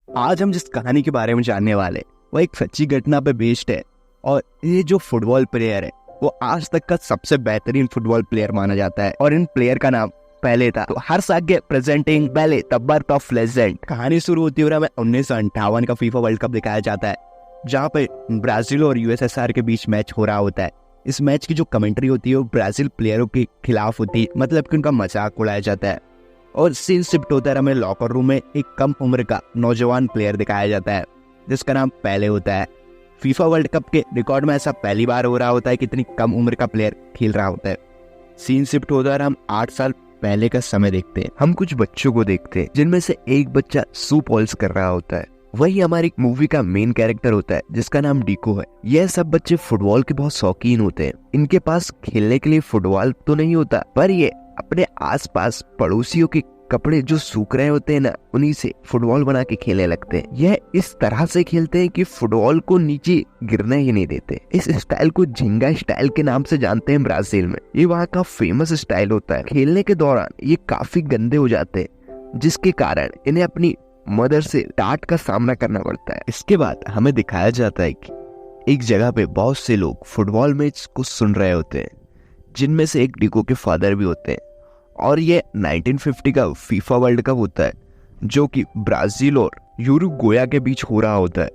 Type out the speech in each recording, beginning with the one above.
आज हम जिस कहानी के बारे में जानने वाले वो एक सच्ची घटना पे बेस्ड है। और ये जो फुटबॉल प्लेयर है वो आज तक का सबसे बेहतरीन फुटबॉल प्लेयर माना जाता है और इन प्लेयर का नाम पेले था। तो हर साल presenting Pele the birth of legend. कहानी शुरू होती है और हमें 1958 का फीफा वर्ल्ड कप दिखाया जाता है, जहाँ पे ब्राजील और यूएसएसआर के बीच मैच हो रहा होता है। इस मैच की जो कमेंट्री होती है वो ब्राजील प्लेयरों के खिलाफ होती है, मतलब कि उनका मजाक उड़ाया जाता है। और सीन शिफ्ट होता है, हमें लॉकर रूम में एक कम उम्र का नौजवान प्लेयर दिखाया जाता है जिसका नाम पेले होता है। फीफा वर्ल्ड कप के रिकॉर्ड में ऐसा पहली बार हो रहा होता है कि इतनी कम उम्र का प्लेयर खेल रहा होता है। सीन शिफ्ट होता है और हम 8 साल पहले का समय देखते हैं। हम कुछ बच्चों को देखते हैं जिनमें से एक बच्चा सू पॉल्स कर रहा होता है। वही हमारी मूवी का मेन कैरेक्टर होता है जिसका नाम डीको है। यह सब बच्चे फुटबॉल के बहुत शौकीन होते हैं। इनके पास खेलने के लिए फुटबॉल तो नहीं होता, पर ये अपने आसपास पड़ोसियों के कपड़े जो सूख रहे होते हैं ना, उन्हीं से फुटबॉल बना के खेलने लगते हैं। यह इस तरह से खेलते हैं कि फुटबॉल को नीचे गिरने ही नहीं देते। इस स्टाइल को झिंगा स्टाइल के नाम से जानते हैं ब्राजील में। ये वहाँ का फेमस स्टाइल होता है। खेलने के दौरान ये काफी गंदे हो जाते हैं, जिसके कारण इन्हें अपनी मदर से डांट का सामना करना पड़ता है। इसके बाद हमें दिखाया जाता है कि एक जगह पे बहुत से लोग फुटबॉल मैच को सुन रहे होते हैं, जिनमें से एक डीको के फादर भी होते हैं। और ये 1950 का फीफा वर्ल्ड कप होता है जो कि ब्राजील और यूरुग्वे के बीच हो रहा होता है।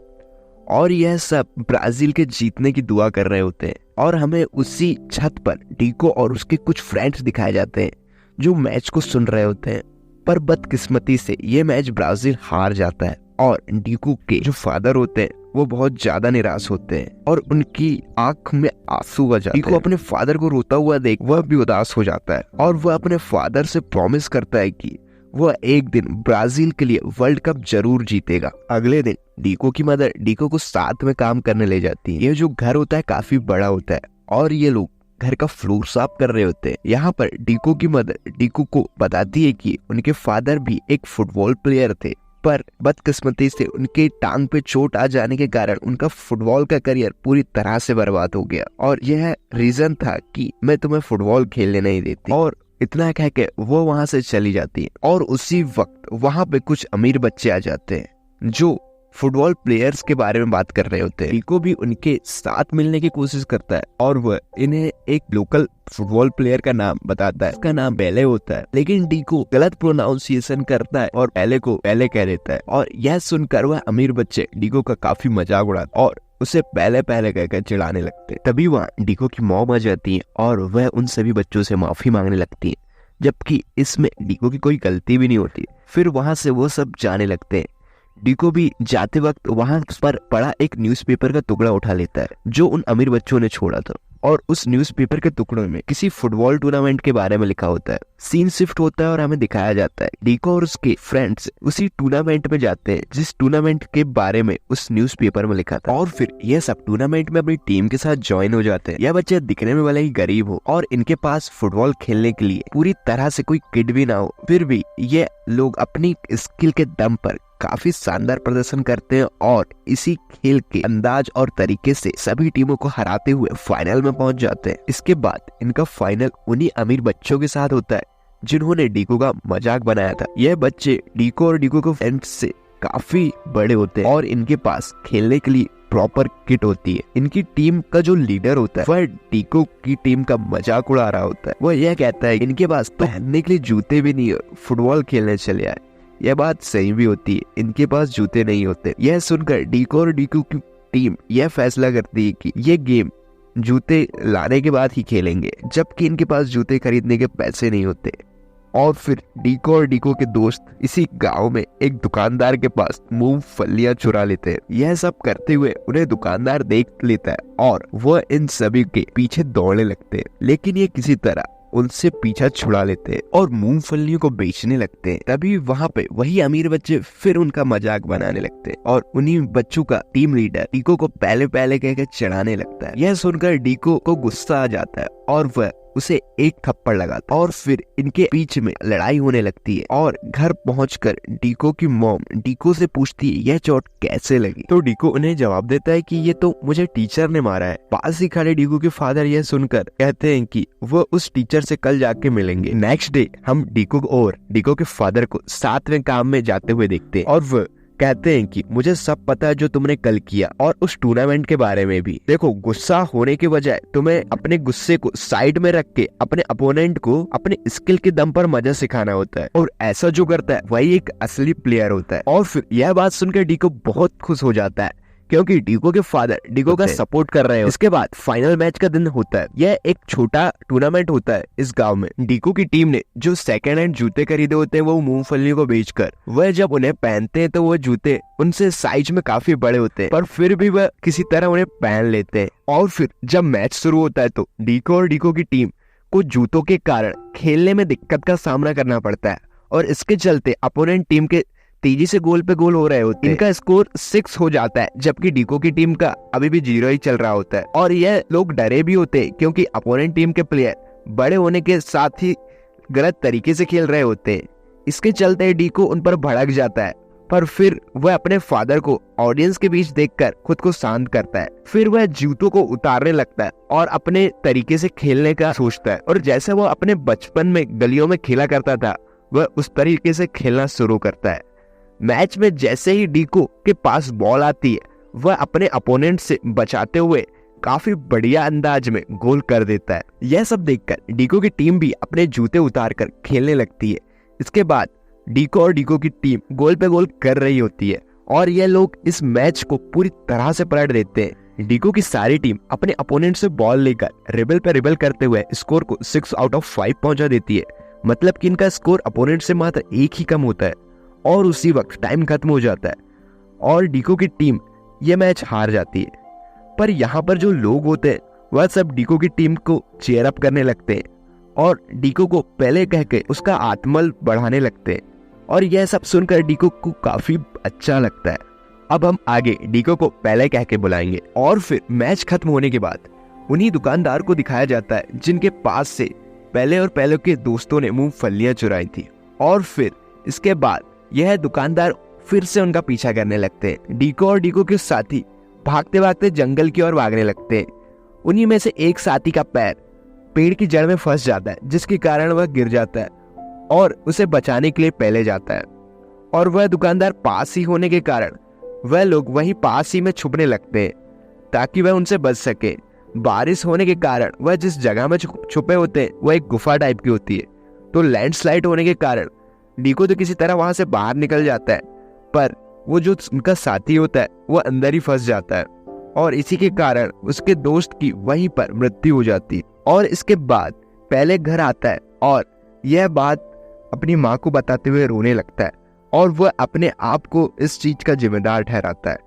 और यह सब ब्राजील के जीतने की दुआ कर रहे होते हैं। और हमें उसी छत पर डीको और उसके कुछ फ्रेंड्स दिखाए जाते हैं जो मैच को सुन रहे होते हैं। पर बदकिस्मती से ये मैच ब्राजील हार जाता है और डीको के जो फादर होते हैं वो बहुत ज्यादा निराश होते हैं और उनकी आंख में आंसू आ जाते हैं। डीको अपने फादर को रोता हुआ देख वह भी उदास हो जाता है और वह अपने फादर से प्रॉमिस करता है कि वह एक दिन ब्राजील के लिए वर्ल्ड कप जरूर जीतेगा। अगले दिन डीको की मदर डीको को साथ में काम करने ले जाती है। ये जो घर होता है काफी बड़ा होता है और ये लोग घर का फ्लोर साफ कर रहे होते हैं। यहाँ पर डीको की मदर डीको को बताती है कि उनके फादर भी एक फुटबॉल प्लेयर थे, पर बदकिस्मती से उनके टांग पे चोट आ जाने के कारण उनका फुटबॉल का करियर पूरी तरह से बर्बाद हो गया। और यह रीजन था कि मैं तुम्हें फुटबॉल खेलने नहीं देती। और इतना कह के वो वहां से चली जाती है। और उसी वक्त वहां पे कुछ अमीर बच्चे आ जाते हैं जो फुटबॉल प्लेयर्स के बारे में बात कर रहे होते हैं। डीको भी उनके साथ मिलने की कोशिश करता है और वह इन्हें एक लोकल फुटबॉल प्लेयर का नाम बताता है। उसका नाम पेले होता है, लेकिन डीको गलत प्रोनाउंसिएशन करता है और पेले को पेले कह देता है। और यह सुनकर वह अमीर बच्चे डीको का काफी मजाक उड़ाते और उसे पहले पहले कहकर चिढ़ाने लगते। तभी वहाँ डीको की मॉम आ जाती है और वह उन सभी बच्चों से माफी मांगने लगती है, जबकि इसमें डीको की कोई गलती भी नहीं होती। फिर वहां से वो सब जाने लगते हैं। डीको भी जाते वक्त वहां पर पड़ा एक न्यूज़पेपर का टुकड़ा उठा लेता है जो उन अमीर बच्चों ने छोड़ा था। और उस न्यूज़पेपर के टुकड़े में किसी फुटबॉल टूर्नामेंट के बारे में लिखा होता है। सीन शिफ्ट होता है और हमें दिखाया जाता है डीको और उसके फ्रेंड्स उसी टूर्नामेंट में जाते हैं जिस टूर्नामेंट के बारे में उस न्यूज़पेपर में लिखा था। और फिर यह सब टूर्नामेंट में अपनी टीम के साथ ज्वाइन हो जाते हैं। यह बच्चे दिखने में भले ही गरीब हो और इनके पास फुटबॉल खेलने के लिए पूरी तरह से कोई किट भी ना हो, फिर भी ये लोग अपनी स्किल के दम पर काफी शानदार प्रदर्शन करते हैं और इसी खेल के अंदाज और तरीके से सभी टीमों को हराते हुए फाइनल में पहुंच जाते हैं। इसके बाद इनका फाइनल उन्हीं अमीर बच्चों के साथ होता है जिन्होंने डीको का मजाक बनाया था। यह बच्चे डीको और डीको के फ्रेंड्स से काफी बड़े होते हैं और इनके पास खेलने के लिए प्रॉपर किट होती है। इनकी टीम का जो लीडर होता है वह डीको की टीम का मजाक उड़ा रहा होता है। वह यह कहता है इनके पास पहनने के लिए जूते भी नहीं है, फुटबॉल खेलने चले आए। यह बात सही भी होती है, इनके पास जूते नहीं होते। यह सुनकर डीको और डीको की टीम यह फैसला करती है कि यह गेम जूते लाने के बाद ही खेलेंगे, जबकि इनके पास जूते खरीदने के पैसे नहीं होते। और फिर डीको और डीको के दोस्त इसी गांव में एक दुकानदार के पास मूंगफलियां चुरा लेते हैं। यह सब करते हुए उन्हें दुकानदार देख लेता है और वह इन सभी के पीछे दौड़ने लगते हैं, लेकिन ये किसी तरह उनसे पीछा छुड़ा लेते हैं और मूंगफलियों को बेचने लगते हैं। तभी वहाँ पे वही अमीर बच्चे फिर उनका मजाक बनाने लगते हैं और उन्हीं बच्चों का टीम लीडर डीको को पहले पहले कहकर चिढ़ाने लगता है। यह सुनकर डीको को गुस्सा आ जाता है और वह उसे एक थप्पड़ लगाता है और फिर इनके बीच में लड़ाई होने लगती है। और घर पहुंचकर डीको की मॉम डीको से पूछती है यह चोट कैसे लगी, तो डीको उन्हें जवाब देता है कि ये तो मुझे टीचर ने मारा है। पास ही खड़े डीको के फादर यह सुनकर कहते हैं कि वह उस टीचर से कल जाके मिलेंगे। नेक्स्ट डे हम डीको और डीको के फादर को साथ में काम में जाते हुए देखते हैं और वह कहते हैं कि मुझे सब पता है जो तुमने कल किया और उस टूर्नामेंट के बारे में भी। देखो, गुस्सा होने के बजाय तुम्हें अपने गुस्से को साइड में रख के अपने अपोनेंट को अपने स्किल के दम पर मजा सिखाना होता है, और ऐसा जो करता है वही एक असली प्लेयर होता है। और फिर यह बात सुनकर डीको बहुत खुश हो जाता है, क्योंकि डीको के फादर डीको का सपोर्ट कर रहे हो। इसके बाद फाइनल मैच का दिन होता है। यह एक छोटा टूर्नामेंट होता है इस गांव में। डीको की टीम ने जो सेकेंड हैंड जूते खरीदे होते हैं वो मूंगफली को बेचकर, वह जब उन्हें पहनते हैं तो वो जूते उनसे साइज में काफी बड़े होते हैं, पर फिर भी वह किसी तरह उन्हें पहन लेते हैं। और फिर जब मैच शुरू होता है तो डीको और डीको की टीम को जूतों के कारण खेलने में दिक्कत का सामना करना पड़ता है, और इसके चलते अपोनेंट टीम के तेजी से गोल पे गोल हो रहे होते हैं। इनका स्कोर 6 हो जाता है, जबकि डीको की टीम का अभी भी 0 ही चल रहा होता है। और यह लोग डरे भी होते हैं, क्योंकि अपोनेंट टीम के प्लेयर बड़े होने के साथ ही गलत तरीके से खेल रहे होते हैं। इसके चलते डीको उन पर भड़क जाता है, पर फिर वह अपने फादर को ऑडियंस के बीच देखकर खुद को शांत करता है। फिर वह जूतों को उतारने लगता है और अपने तरीके से खेलने का सोचता है, और जैसे वह अपने बचपन में गलियों में खेला करता था वह उस तरीके से खेलना शुरू करता है। मैच में जैसे ही डीको के पास बॉल आती है वह अपने अपोनेंट से बचाते हुए काफी बढ़िया अंदाज में गोल कर देता है। यह सब देखकर डीको की टीम भी अपने जूते उतारकर खेलने लगती है। इसके बाद डीको और डीको की टीम गोल पे गोल कर रही होती है, और यह लोग इस मैच को पूरी तरह से पलट देते हैं। डीको की सारी टीम अपने अपोनेंट से बॉल लेकर रिबल पे रिबल करते हुए स्कोर को 6 आउट ऑफ 5 पहुंचा देती है। मतलब कि इनका स्कोर अपोनेंट से मात्र 1 ही कम होता है, और उसी वक्त टाइम खत्म हो जाता है और डीको की टीम यह मैच हार जाती है। पर यहाँ पर जो लोग होते हैं वह सब डीको की टीम को चीयर अप करने लगते हैं और डीको को पहले कह के उसका आत्मबल बढ़ाने लगते हैं, और यह सब सुनकर डीको को काफी अच्छा लगता है। अब हम आगे डीको को पहले कह के बुलाएंगे, और फिर मैच खत्म होने के बाद उन्हीं दुकानदार को दिखाया जाता है जिनके पास से पहले और पहले के दोस्तों ने मूंगफलियां चुराई थी। और फिर इसके बाद यह दुकानदार फिर से उनका पीछा करने लगते हैं। डीको और डीको के साथी भागते भागते जंगल की ओर भागने लगते हैं। उन्हीं में से एक साथी का पैर पेड़ की जड़ में फंस जाता है, जिसके कारण वह गिर जाता है और उसे बचाने के लिए पहले जाता है। और वह दुकानदार पास ही होने के कारण वह लोग वहीं पास ही में छुपने लगते हैं ताकि वह उनसे बच सके। बारिश होने के कारण वह जिस जगह में छुपे होते हैं वह एक गुफा टाइप की होती है, तो लैंडस्लाइड होने के कारण डीको तो किसी तरह वहां से बाहर निकल जाता है, पर वो जो उनका साथी होता है वो अंदर ही फंस जाता है, और इसी के कारण उसके दोस्त की वहीं पर मृत्यु हो जाती है। और इसके बाद पहले घर आता है और यह बात अपनी माँ को बताते हुए रोने लगता है, और वह अपने आप को इस चीज का जिम्मेदार ठहराता है।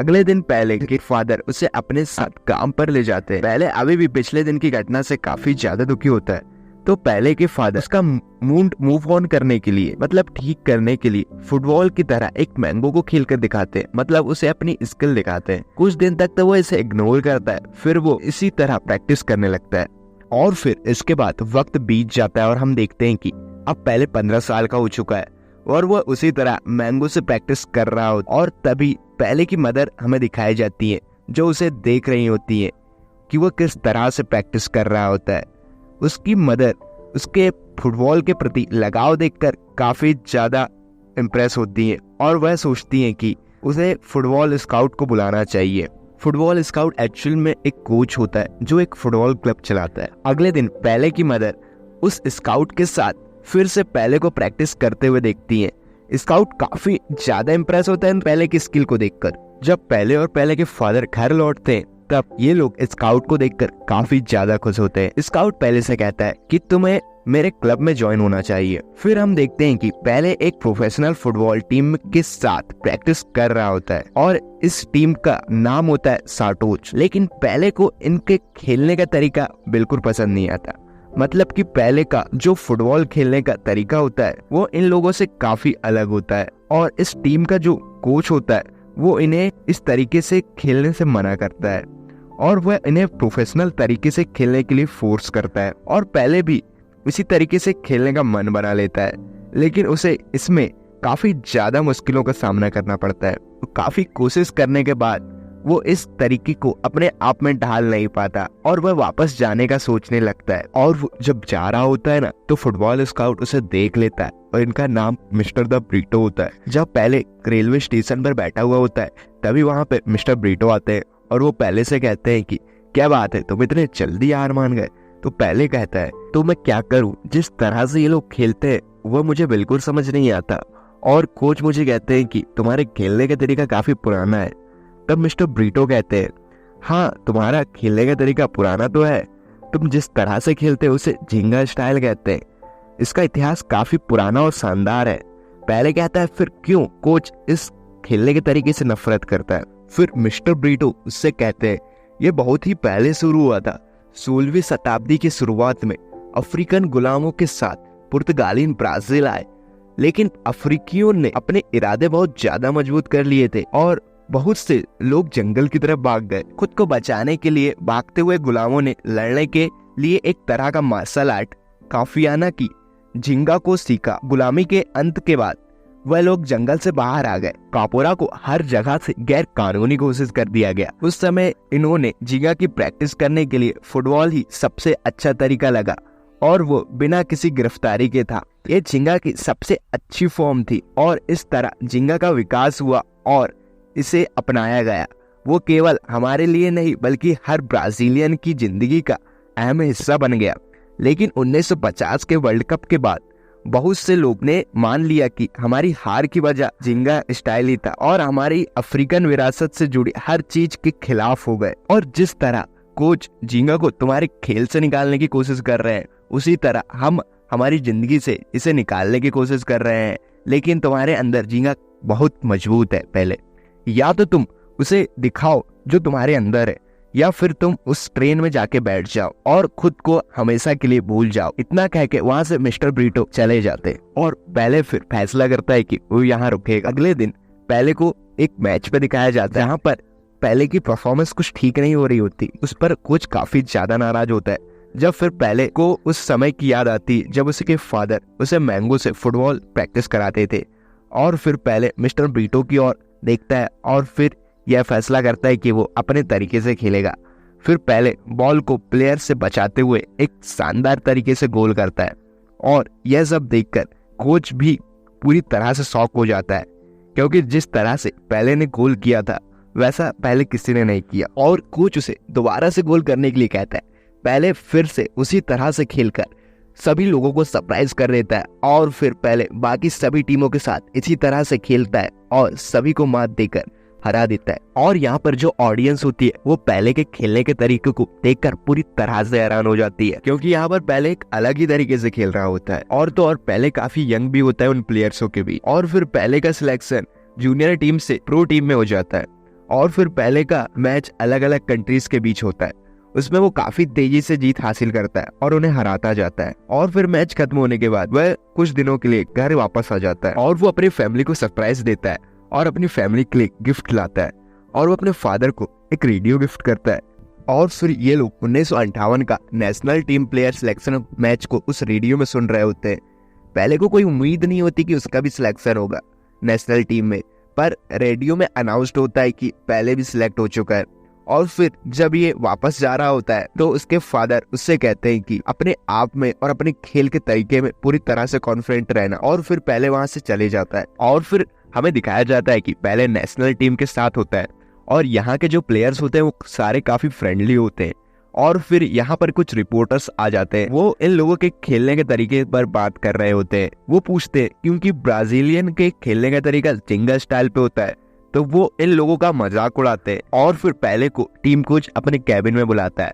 अगले दिन पहले के फादर उसे अपने साथ काम पर ले जाते हैं। पहले अभी भी पिछले दिन की घटना से काफी ज्यादा दुखी होता है, तो पहले के फादर उसका मूड मूव ऑन करने के लिए, मतलब ठीक करने के लिए फुटबॉल की तरह एक मैंगो को खेल कर दिखाते हैं, मतलब उसे अपनी स्किल दिखाते हैं। कुछ दिन तक तो वो इसे इग्नोर करता है, फिर वो इसी तरह प्रैक्टिस करने लगता है। और फिर इसके बाद वक्त बीत जाता है और हम देखते हैं कि अब पहले 15 साल का हो चुका है और वह उसी तरह मैंगो से प्रैक्टिस कर रहा हो। और तभी पहले की मदर हमें दिखाई जाती है जो उसे देख रही होती है कि वह किस तरह से प्रैक्टिस कर रहा होता है। उसकी मदर उसके फुटबॉल के प्रति लगाव देखकर काफी ज्यादा इम्प्रेस होती है और वह सोचती है कि उसे फुटबॉल स्काउट को बुलाना चाहिए। फुटबॉल स्काउट एक्चुअल में एक कोच होता है जो एक फुटबॉल क्लब चलाता है। अगले दिन पहले की मदर उस स्काउट के साथ फिर से पहले को प्रैक्टिस करते हुए देखती है। स्काउट काफी ज्यादा इम्प्रेस होता है पहले की स्किल को देखकर। जब पहले और पहले के फादर घर लौटते हैं तब ये लोग स्काउट को देखकर काफी ज्यादा खुश होते हैं। स्काउट पहले से कहता है कि तुम्हें मेरे क्लब में ज्वाइन होना चाहिए। फिर हम देखते हैं कि पहले एक प्रोफेशनल फुटबॉल टीम के साथ प्रैक्टिस कर रहा होता है और इस टीम का नाम होता है साटोच। लेकिन पहले को इनके खेलने का तरीका बिल्कुल पसंद नहीं आता। मतलब कि पहले का जो फुटबॉल खेलने का तरीका होता है वो इन लोगों से काफी अलग होता है, और इस टीम का जो कोच होता है वो इन्हें इस तरीके से खेलने से मना करता है और वह इन्हें प्रोफेशनल तरीके से खेलने के लिए फोर्स करता है। और पहले भी इसी तरीके से खेलने का मन बना लेता है, लेकिन उसे इसमें काफी ज्यादा मुश्किलों का सामना करना पड़ता है। काफी कोशिश करने के बाद वो इस तरीके को अपने आप में ढाल नहीं पाता और वह वापस जाने का सोचने लगता है। और वो जब जा रहा होता है ना, तो फुटबॉल स्काउट उसे देख लेता है और इनका नाम मिस्टर द ब्रीटो होता है। जब पहले रेलवे स्टेशन पर बैठा हुआ होता है, तभी वहाँ पे मिस्टर ब्रीटो आते हैं और वो पहले से कहते हैं कि क्या बात है, तुम इतने जल्दी हार मान गए। तो पहले कहता है, तो मैं क्या करूं, जिस तरह से ये लोग खेलते हैं वो मुझे बिल्कुल समझ नहीं आता, और कोच मुझे कहते हैं कि तुम्हारे खेलने का तरीका काफी पुराना है। तब मिस्टर ब्रीटो कहते हैं, हाँ तुम्हारा खेलने का तरीका पुराना तो है, तुम जिस तरह से खेलते हो उसे झींगा स्टाइल कहते हैं, इसका इतिहास काफी पुराना और शानदार है। पहले कहता है, फिर क्यों कोच इस खेलने के तरीके से नफरत करता है। फिर मिस्टर ब्रीटो उससे कहते हैं, ये बहुत ही पहले शुरू हुआ था। 16वीं शताब्दी की शुरुआत में अफ्रीकन गुलामों के साथ पुर्तगाली ब्राजील आए, लेकिन अफ्रीकियों ने अपने इरादे बहुत ज्यादा मजबूत कर लिए थे और बहुत से लोग जंगल की तरफ भाग गए। खुद को बचाने के लिए भागते हुए गुलामों ने लड़ने के लिए एक तरह का मार्शल आर्ट काफियाना की झिंगा को सीखा। गुलामी के अंत के बाद वह लोग जंगल से बाहर आ गए। कापोरा को हर जगह से गैर कानूनी घोषित कर दिया गया। उस समय इन्होंने झींगा की प्रैक्टिस करने के लिए फुटबॉल ही सबसे अच्छा तरीका लगा और वो बिना किसी गिरफ्तारी के था। ये झींगा की सबसे अच्छी फॉर्म थी और इस तरह झींगा का विकास हुआ और इसे अपनाया गया। वो केवल हमारे लिए नहीं बल्कि हर ब्राजीलियन की जिंदगी का अहम हिस्सा बन गया। लेकिन 1950 के वर्ल्ड कप के बाद बहुत से लोग ने मान लिया कि हमारी हार की वजह झींगा स्टाइल ही था और हमारी अफ्रीकन विरासत से जुड़ी हर चीज के खिलाफ हो गए। और जिस तरह कोच झींगा को तुम्हारे खेल से निकालने की कोशिश कर रहे हैं, उसी तरह हम हमारी जिंदगी से इसे निकालने की कोशिश कर रहे हैं। लेकिन तुम्हारे अंदर झींगा बहुत मजबूत है। पहले या तो तुम उसे दिखाओ जो तुम्हारे अंदर है, या फिर तुम उस ट्रेन में जाके बैठ जाओ और खुद को हमेशा के लिए भूल जाओ। इतना कह के वहाँ से मिस्टर ब्रीटो चले जाते और पहले फिर फैसला करता है कि वो यहाँ रुकेगा। अगले दिन पहले को एक मैच पे दिखाया जाता है, यहाँ पर पहले की परफॉर्मेंस कुछ ठीक नहीं हो रही होती। उस पर कोच काफी ज्यादा नाराज होता है। जब फिर पहले को उस समय की याद आती जब उसके फादर उसे मैंगो से फुटबॉल प्रैक्टिस कराते थे, और फिर पहले मिस्टर ब्रीटो की ओर देखता है और फिर यह फैसला करता है कि वो अपने तरीके से खेलेगा। फिर पहले बॉल को प्लेयर से बचाते हुए एक शानदार तरीके से गोल करता है और यह सब देखकर कोच भी पूरी तरह से शॉक हो जाता है, क्योंकि जिस तरह से पहले ने गोल किया था वैसा पहले किसी ने नहीं किया। और कोच उसे दोबारा से गोल करने के लिए कहता है। पहले फिर से उसी तरह से खेलकर सभी लोगों को सरप्राइज कर देता है और फिर पहले बाकी सभी टीमों के साथ इसी तरह से खेलता है और सभी को मात देकर हरा देता है। और यहाँ पर जो ऑडियंस होती है वो पहले के खेलने के तरीके को देखकर पूरी तरह से हैरान हो जाती है, क्योंकि यहाँ पर पहले एक अलग ही तरीके से खेल रहा होता है और तो और पहले काफी यंग भी होता है उन प्लेयर्सों के भी। और फिर पहले का सिलेक्शन जूनियर टीम से प्रो टीम में हो जाता है और फिर पहले का मैच अलग अलग कंट्रीज के बीच होता है। उसमें वो काफी तेजी से जीत हासिल करता है और उन्हें हराता जाता है। और फिर मैच खत्म होने के बाद वह कुछ दिनों के लिए घर वापस आ जाता है और वो अपनी फैमिली को सरप्राइज देता है और अपनी फैमिली के लिए गिफ्ट लाता है और वो अपने फादर को एक रेडियो गिफ्ट करता है। और फिर ये लोग 1958 का national team player selection match को उस रेडियो में सुन रहे होते हैं। पहले को कोई उम्मीद नहीं होती कि उसका भी सिलेक्शन होगा नेशनल टीम में, पर रेडियो में अनाउंस्ड होता है कि पहले भी सिलेक्ट हो चुका है। और फिर जब ये वापस जा रहा होता है तो उसके फादर उससे कहते हैं कि अपने आप में और अपने खेल के तरीके में पूरी तरह से कॉन्फिडेंट रहना, और फिर पहले वहां से चले जाता है। और फिर हमें दिखाया जाता है कि पहले नेशनल टीम के साथ होता है और यहाँ के जो प्लेयर्स होते हैं वो सारे काफी फ्रेंडली होते हैं। और फिर यहाँ पर कुछ रिपोर्टर्स आ जाते हैं, वो इन लोगों के खेलने के तरीके पर बात कर रहे होते हैं। वो पूछते हैं, क्योंकि ब्राजीलियन के खेलने का तरीका झिंगा स्टाइल पे होता है, तो वो इन लोगों का मजाक उड़ाते हैं। और फिर पहले को टीम कोच अपने कैबिन में बुलाता है।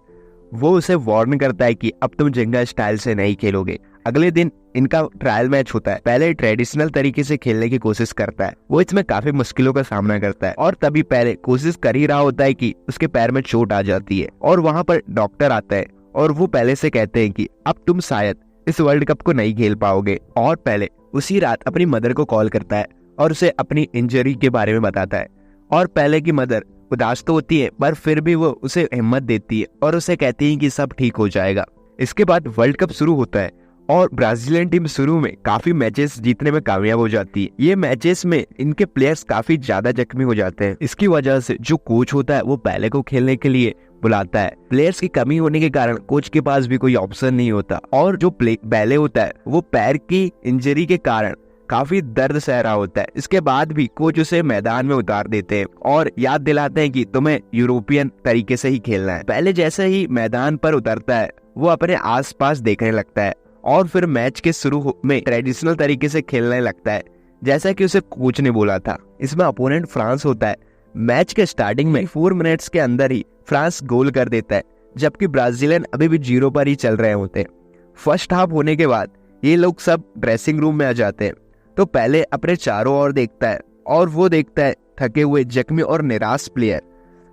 वो उसे वार्न करता है कि अब तुम झिंगा स्टाइल से नहीं खेलोगे। अगले दिन इनका ट्रायल मैच होता है। पहले ट्रेडिशनल तरीके से खेलने की कोशिश करता है, वो इसमें काफी मुश्किलों का सामना करता है और तभी पहले कोशिश कर ही रहा होता है कि उसके पैर में चोट आ जाती है और वहाँ पर डॉक्टर आता है और वो पहले से कहते हैं कि अब तुम शायद इस वर्ल्ड कप को नहीं खेल पाओगे। और पहले उसी रात अपनी मदर को कॉल करता है और उसे अपनी इंजरी के बारे में बताता है। और पहले की मदर उदास तो होती है पर फिर भी वो उसे हिम्मत देती है और उसे कहती है कि सब ठीक हो जाएगा। इसके बाद वर्ल्ड कप शुरू होता है और ब्राजीलियन टीम शुरू में काफी मैचेस जीतने में कामयाब हो जाती है। ये मैचेस में इनके प्लेयर्स काफी ज्यादा जख्मी हो जाते हैं। इसकी वजह से जो कोच होता है वो पहले को खेलने के लिए बुलाता है। प्लेयर्स की कमी होने के कारण कोच के पास भी कोई ऑप्शन नहीं होता और जो पहले होता है वो पैर की इंजरी के कारण काफी दर्द सह रहा होता है। इसके बाद भी कोच उसे मैदान में उतार देते हैं और याद दिलाते हैं कि तुम्हें यूरोपियन तरीके से ही खेलना है। पहले जैसे ही मैदान पर उतरता है वो अपने आसपास देखने लगता है और फिर मैच के शुरू में ट्रेडिशनल तरीके से खेलने लगता है जैसा कि उसे कोच ने बोला था। इसमें अपोनेंट फ्रांस होता है। मैच के स्टार्टिंग में 4 मिनट्स के अंदर ही फ्रांस गोल कर देता है, जबकि ब्राजीलियन अभी भी 0 पर ही चल रहे होते हैं। फर्स्ट हाफ होने के बाद ये लोग सब ड्रेसिंग रूम में आ जाते हैं तो पहले अपने चारों ओर देखता है और वो देखता है थके हुए, जख्मी और निराश प्लेयर,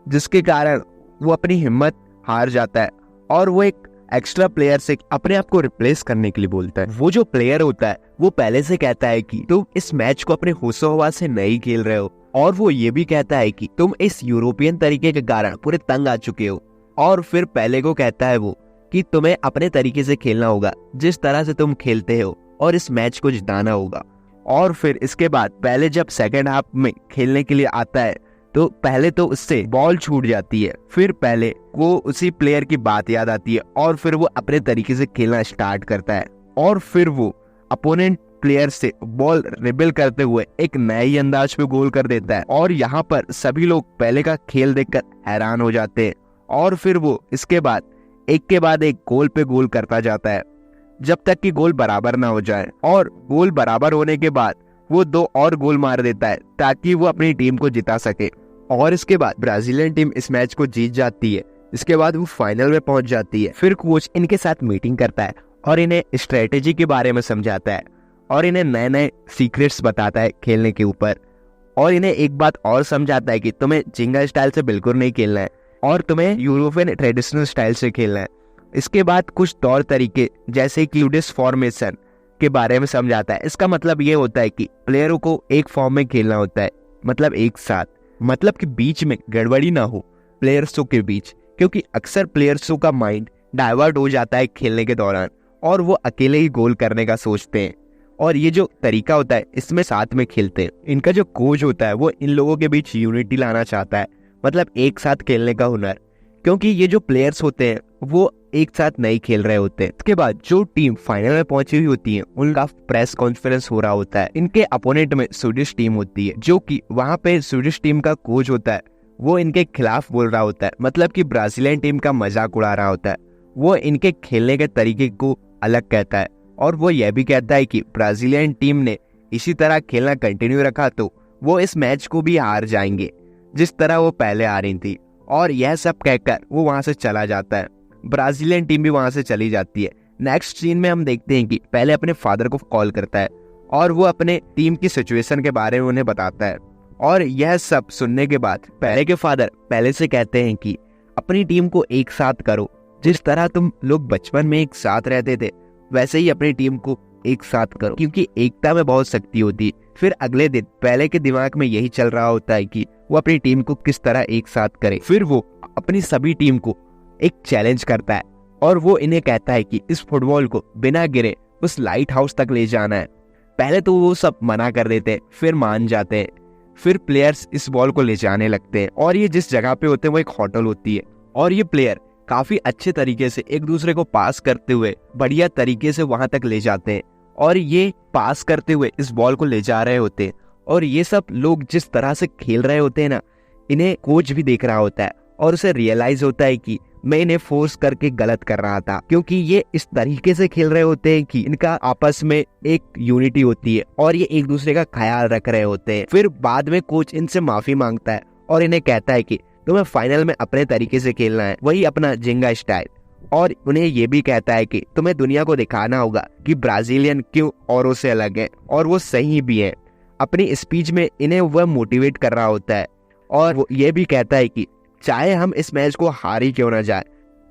जिसके कारण वो अपनी हिम्मत हार जाता है और वो एक एक्स्ट्रा प्लेयर से अपने आप को रिप्लेस करने के लिए बोलता है। वो जो प्लेयर होता है वो पहले से कहता है कि तुम इस मैच को अपने होशो हवास से नहीं खेल रहे हो और वो ये भी कहता है कि तुम इस यूरोपियन तरीके के कारण पूरे तंग आ चुके हो। और फिर पहले को कहता है वो कि तुम्हें अपने तरीके से खेलना होगा, जिस तरह से तुम खेलते हो, और इस मैच को जिताना होगा। और फिर इसके बाद पहले जब सेकेंड हाफ में खेलने के लिए आता है तो पहले तो उससे बॉल छूट जाती है, फिर पहले वो उसी प्लेयर की बात याद आती है और फिर वो अपने तरीके से खेलना स्टार्ट करता है और फिर वो अपोनेंट प्लेयर से बॉल रिबेल करते हुए एक नए ही अंदाज पे गोल कर देता है। और यहाँ पर सभी लोग पहले का खेल देखकर हैरान हो जाते हैं और फिर वो इसके बाद एक के बाद एक गोल पे गोल करता जाता है जब तक कि गोल बराबर ना हो जाए। और गोल बराबर होने के बाद वो 2 और गोल मार देता है ताकि वो अपनी टीम को जिता सके। और इसके बाद ब्राजीलियन टीम इस मैच को जीत जाती है। इसके बाद वो फाइनल में पहुंच जाती है। फिर कोच इनके साथ मीटिंग करता है और इन्हें स्ट्रेटेजी के बारे में समझाता है और इन्हें नए नए सीक्रेट्स बताता है खेलने के ऊपर। और इन्हें एक बात और समझाता है कि तुम्हें जिंगा स्टाइल से बिल्कुल नहीं खेलना है और तुम्हें यूरोपियन ट्रेडिशनल स्टाइल से खेलना है। इसके बाद कुछ तौर तरीके जैसे क्लूडिस फॉर्मेशन के बारे में समझाता है। इसका मतलब ये होता है कि प्लेयरों को एक फॉर्म में खेलना होता है, मतलब एक साथ, मतलब कि बीच में गड़बड़ी ना हो प्लेयर्सों के बीच, क्योंकि अक्सर प्लेयर्सों का माइंड डाइवर्ट हो जाता है खेलने के दौरान और वो अकेले ही गोल करने का सोचते हैं। और ये जो तरीका होता है इसमें साथ में खेलते हैं। इनका जो कोच होता है वो इन लोगों के बीच यूनिटी लाना चाहता है, मतलब एक साथ खेलने का हुनर, क्योंकि ये जो प्लेयर्स होते हैं वो एक साथ नहीं खेल रहे होते हैं। इसके बाद जो टीम फाइनल में पहुंची हुई होती है उनका प्रेस कॉन्फ्रेंस हो रहा होता है। इनके अपोनेंट में स्वीडिश टीम होती है, जो कि वहां पे स्वीडिश टीम का कोच होता है वो इनके खिलाफ बोल रहा होता है, मतलब कि ब्राजीलियन टीम का मजाक उड़ा रहा होता है। वो इनके खेलने के तरीके को अलग कहता है और वो यह भी कहता है कि ब्राजीलियन टीम ने इसी तरह खेलना कंटिन्यू रखा तो वो इस मैच को भी हार जाएंगे जिस तरह वो पहले आ रही थी। और यह सब कहकर वो वहां से चला जाता है। ब्राजीलियन टीम भी वहां से चली जाती है। नेक्स्ट सीन में हम देखते हैं कि पहले अपने फादर को कॉल करता है और वो अपने टीम की सिचुएशन के बारे में उन्हें बताता है। और यह सब सुनने के बाद पहले के फादर पहले से कहते हैं कि अपनी टीम को एक साथ करो, जिस तरह तुम लोग बचपन में एक साथ रहते थे वैसे ही अपनी टीम को एक साथ करो, क्योंकि एकता में बहुत शक्ति होती है। फिर अगले दिन पहले के दिमाग में यही चल रहा होता है कि वो अपनी टीम को किस तरह एक साथ करे। फिर वो अपनी सभी टीम को एक चैलेंज करता है और वो इन्हें कहता है कि इस फुटबॉल को बिना गिरे उस लाइट हाउस तक ले जाना है। पहले तो वो सब मना कर देते हैं, फिर मान जाते हैं। फिर प्लेयर्स इस बॉल को ले जाने लगते हैं और ये जिस जगह पे होते हैं वो एक होटल होती है और ये प्लेयर काफी अच्छे तरीके से एक दूसरे को पास करते हुए बढ़िया तरीके से वहां तक ले जाते हैं और ये पास करते हुए इस बॉल को ले जा रहे होते हैं। और ये सब लोग जिस तरह से खेल रहे होते हैं ना, इन्हें कोच भी देख रहा होता है और उसे रियलाइज होता है कि मैं इन्हें फोर्स करके गलत कर रहा था, क्योंकि ये इस तरीके से खेल रहे होते हैं कि इनका आपस में एक यूनिटी होती है और ये एक दूसरे का ख्याल रख रहे होते हैं। फिर बाद में कोच इनसे माफी मांगता है और इन्हें कहता है कि तुम्हें फाइनल में अपने तरीके से खेलना है, वही अपना जिंगा स्टाइल। और उन्हें ये भी कहता है कि तुम्हें दुनिया को दिखाना होगा कि ब्राजीलियन क्यों औरों से अलग है, और वो सही भी है। अपनी स्पीच में इन्हें वह मोटिवेट कर रहा होता है और वो ये भी कहता है कि चाहे हम इस मैच को हार ही क्यों ना जाए,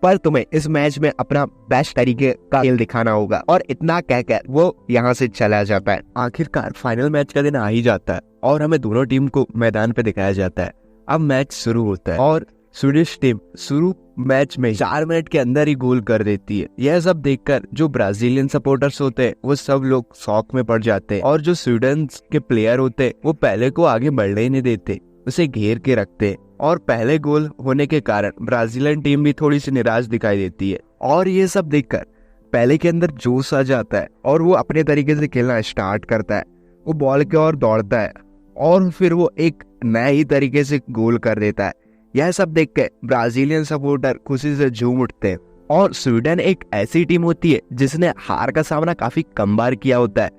पर तुम्हें इस मैच में अपना बेस्ट तरीके का खेल दिखाना होगा। और इतना कहकर वो यहाँ से चला जाता है। आखिरकार फाइनल मैच का दिन आ ही जाता है और हमें दोनों टीम को मैदान पे दिखाया जाता है। अब मैच शुरू होता है और स्वीडिश टीम शुरू मैच में 4 मिनट के अंदर ही गोल कर देती है। यह सब देखकर जो ब्राजीलियन सपोर्टर्स होते हैं वो सब लोग शॉक में पड़ जाते हैं और जो स्वीडन के प्लेयर होते हैं वो पहले को आगे बढ़ने ही नहीं देते, उसे घेर के रखते हैं। और पहले गोल होने के कारण ब्राजीलियन टीम भी थोड़ी सी निराश दिखाई देती है और ये सब देखकर पहले के अंदर जोश आ जाता है और वो अपने तरीके से खेलना स्टार्ट करता है। वो बॉल की ओर दौड़ता है और फिर वो एक नए ही तरीके से गोल कर देता है। यह सब देख के ब्राजीलियन सपोर्टर खुशी से झूम उठते हैं। और स्वीडन एक ऐसी टीम होती है जिसने हार का सामना काफी कम बार किया होता है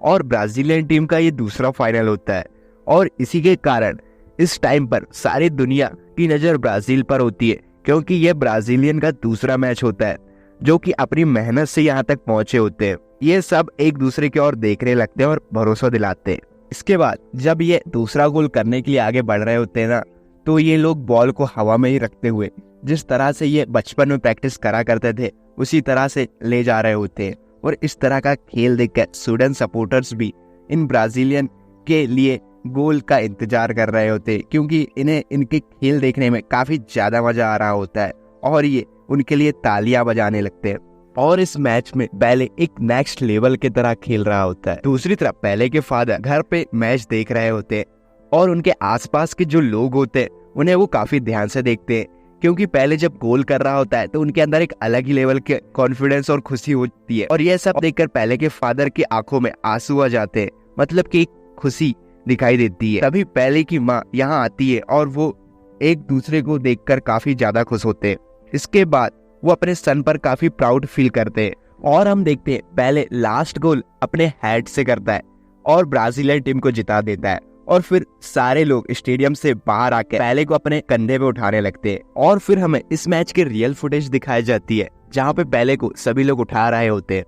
और ब्राजीलियन टीम का ये दूसरा फाइनल होता है और इसी के कारण इस टाइम पर सारी दुनिया की नजर ब्राजील पर होती है, क्योंकि यह ब्राजीलियन का दूसरा मैच होता है जो कि अपनी मेहनत से यहाँ तक पहुंचे होते हैं। ये सब एक दूसरे की ओर देखने लगते हैं और भरोसा दिलाते हैं। इसके बाद जब ये दूसरा गोल करने के लिए आगे बढ़ रहे होते हैं ना, तो ये लोग बॉल को हवा में ही रखते हुए जिस तरह से ये बचपन में प्रैक्टिस करा करते थे उसी तरह से ले जा रहे होते हैं। और इस तरह का खेल देखकर स्वीडन सपोर्टर्स भी इन ब्राजीलियन के लिए गोल का इंतजार कर रहे होते, क्योंकि इन्हें इनके खेल देखने में काफी ज्यादा मजा आ रहा होता है और ये उनके लिए तालियां बजाने लगते हैं। और इस मैच में पेले एक नेक्स्ट लेवल की तरह खेल रहा होता है। दूसरी तरफ पेले के फादर घर पे मैच देख रहे होते हैं और उनके आसपास के जो लोग होते हैं उन्हें वो काफी ध्यान से देखते हैं, क्योंकि पहले जब गोल कर रहा होता है तो उनके अंदर एक अलग ही लेवल के कॉन्फिडेंस और खुशी होती है। और यह सब देखकर पेले के फादर की आंखों में आंसू आ जाते हैं, मतलब कि एक खुशी दिखाई देती है। तभी पेले की माँ यहाँ आती है और वो एक दूसरे को देखकर काफी ज्यादा खुश होते हैं। इसके बाद वो अपने सन पर काफी प्राउड फील करते हैं और हम देखते हैं पेले लास्ट गोल अपने हेड से करता है और ब्राजीलियन टीम को जिता देता है। और फिर सारे लोग स्टेडियम से बाहर आकर पेले को अपने कंधे पे उठाने लगते हैं और फिर हमें इस मैच की रियल फुटेज दिखाई जाती है जहाँ पे पेले को सभी लोग उठा रहे होते हैं।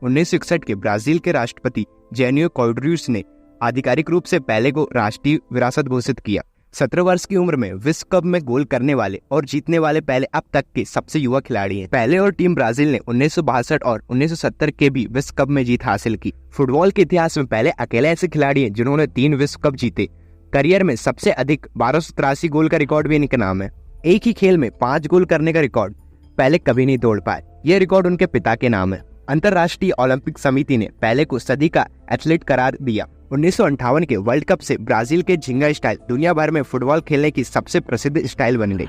1961 के ब्राजील के राष्ट्रपति जेनियो क्वाड्राडोस ने आधिकारिक रूप से पेले को राष्ट्रीय विरासत घोषित किया। 17 वर्ष की उम्र में विश्व कप में गोल करने वाले और जीतने वाले पेले अब तक के सबसे युवा खिलाड़ी हैं। पेले और टीम ब्राजील ने 1962 और 1970 के भी विश्व कप में जीत हासिल की। फुटबॉल के इतिहास में पेले अकेले ऐसे खिलाड़ी हैं जिन्होंने 3 विश्व कप जीते। करियर में सबसे अधिक 1283 गोल का रिकॉर्ड भी इनके नाम है। एक ही खेल में 5 गोल करने का रिकॉर्ड पेले कभी नहीं तोड़ पाए। यह रिकॉर्ड उनके पिता के नाम है। अंतर्राष्ट्रीय ओलंपिक समिति ने पेले को सदी का एथलीट करार दिया। 1958 के वर्ल्ड कप से ब्राजील के झिंगा स्टाइल दुनिया भर में फुटबॉल खेलने की सबसे प्रसिद्ध स्टाइल बन गई।